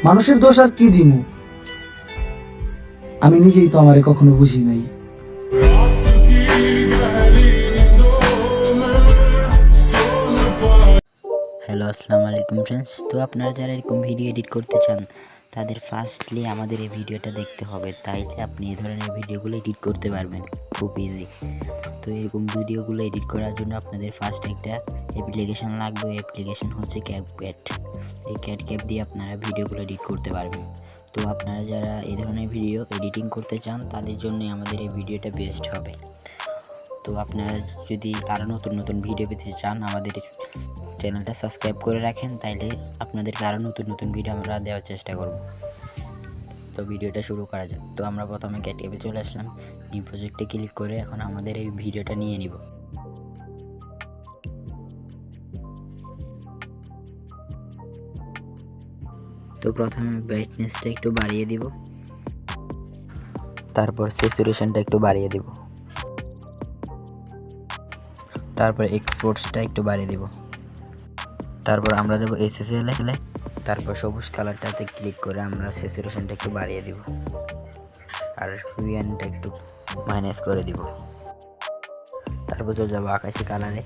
মানুষের দোষ আর কি দিমু, আমি নিজেই তো আমারে কখনো বুঝি নাই। হ্যালো আসসালামু আলাইকুম ফ্রেন্ডস। তো আপনারা যারা এরকম ভিডিও এডিট করতে চান তাদের ফার্স্টলি আমাদের এই ভিডিওটা দেখতে হবে, তাইলে আপনি এই ধরনের ভিডিওগুলো এডিট করতে পারবেন খুব ইজি। তো এরকম ভিডিওগুলো এডিট করার জন্য আপনাদের ফার্স্ট একটা অ্যাপ্লিকেশন লাগবে। অ্যাপ্লিকেশন হচ্ছে ক্যাপকাট। এই ক্যাপ দিয়ে আপনারা ভিডিওগুলো এডিট করতে পারবেন। তো আপনারা যারা এই ধরনের ভিডিও এডিটিং করতে চান তাদের জন্য আমাদের এই ভিডিওটা বেস্ট হবে। তো আপনারা যদি আরও নতুন নতুন ভিডিও পেতে চান আমাদের চ্যানেলটা সাবস্ক্রাইব করে রাখেন, তাইলে আপনাদেরকে আরও নতুন নতুন ভিডিও আমরা দেওয়ার চেষ্টা করব। তো ভিডিওটা শুরু করা যাক। তো আমরা প্রথমে ক্যাটক্যাপে চলে আসলাম, নিউ প্রজেক্টে ক্লিক করে এখন আমাদের এই ভিডিওটা নিয়ে নিব। তো প্রথমে ব্রাইটনেসটা একটু বাড়িয়ে দিব, তারপর স্যাচুরেশনটা একটু বাড়িয়ে দিব, তারপর এক্সপোর্টসটা একটু বাড়িয়ে দিব, তারপর আমরা যাব এসএসএল এ, তারপর সবুজ কালারটাতে ক্লিক করে আমরা স্যাচুরেশনটা একটু বাড়িয়ে দিব আর হুইয়ানটা একটু মাইনাস করে দিব। তারপর চলে যাবো আকাশি কালারে,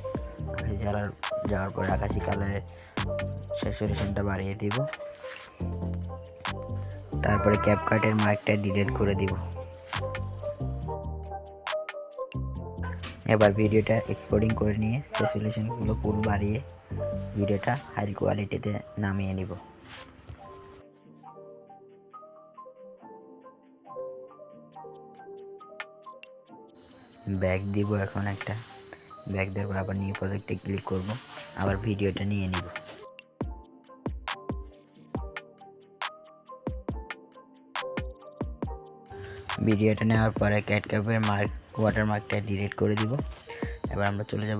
যাওয়ার পরে আকাশি কালারের স্যাচুরেশনটা বাড়িয়ে দিব, তারপরে ক্যাপকাটের মার্কটা ডিলিট করে দিব। এবার ভিডিওটা এক্সপোর্টিং করে নিয়ে স্যাচুরেশনগুলো ফুল বাড়িয়ে ভিডিওটা হাই কোয়ালিটিতে নামিয়ে নিব। ব্যাক দিব, এখন একটা ব্যাক দেওয়ার পর আবার নিউ প্রজেক্টে ক্লিক করব, আবার ভিডিওটা নিয়ে নিব। ভিডিওটা নেওয়ার পরে ক্যাটক্যাপের ওয়াটারমার্কটা ডিলিট করে দিব। এবার আমরা চলে যাব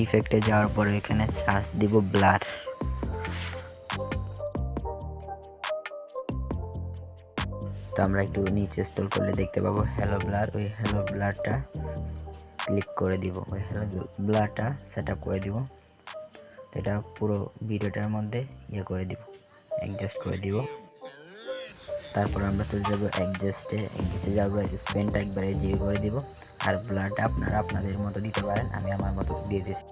ইফেক্টে যাওয়ার পরে এখানে চার্জ দিব ব্লার। তো আমরা একটু নিচে স্ক্রল করলে দেখতে পাবো হ্যালো ব্লার। ওই হ্যালো ব্লারটা ক্লিক করে দিব, ওই হ্যালো ব্লারটা সেট আপ করে দিব। এটা পুরো ভিডিওটার মধ্যে করে দিব, অ্যাডজাস্ট করে দিব। তারপর আমরা চলে যাব অ্যাডজাস্টে যাব, স্পেনটা একবারে 0 করে দিব আর ব্লারটা আপনারা আপনাদের মতো দিতে পারেন, আমি আমার মতো দিয়ে দিচ্ছি।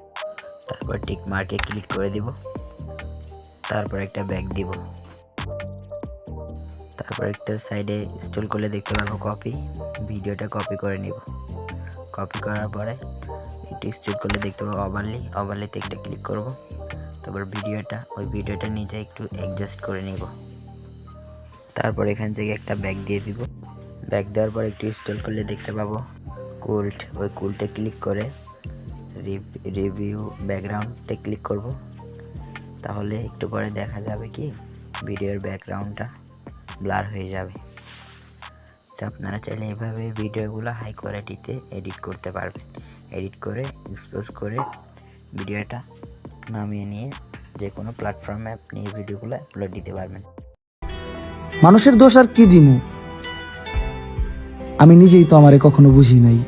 তারপর টিক মার্কে ক্লিক করে দিব, তারপর একটা ব্যাক দিব, তারপর একটা সাইডে স্ক্রল করলে দেখতে পাবো কপি, ভিডিওটা কপি করে নিব। কপি করার পরে একটু স্ক্রল করলে দেখতে পাবো ওভারলেতে একটা ক্লিক করব, তারপর ভিডিওটা নিচে একটু অ্যাডজাস্ট করে নিব। তারপর এখান থেকে একটা ব্যাক দিয়ে দিব। ব্যাক দেওয়ার পর একটু স্ক্রল করলে দেখতে পাবো কুল্ট, ওই কুল্টে ক্লিক করে রিভিউ ব্যাকগ্রাউন্ডে ক্লিক করব, তাহলে একটু পরে দেখা যাবে কি ভিডিওর ব্যাকগ্রাউন্ডটা ব্লার হয়ে যাবে। তো আপনারা চাইলে এভাবে ভিডিওগুলো হাই কোয়ালিটিতে এডিট করতে পারবেন। এডিট করে এক্সপোজ করে ভিডিওটা নামিয়ে নিয়ে যে কোনো প্ল্যাটফর্মে আপনি এই ভিডিওগুলো আপলোড দিতে পারবেন। মানুষের দোষ আর কি দিমু, আমি নিজেই তো আমারে কখনো বুঝি নাই।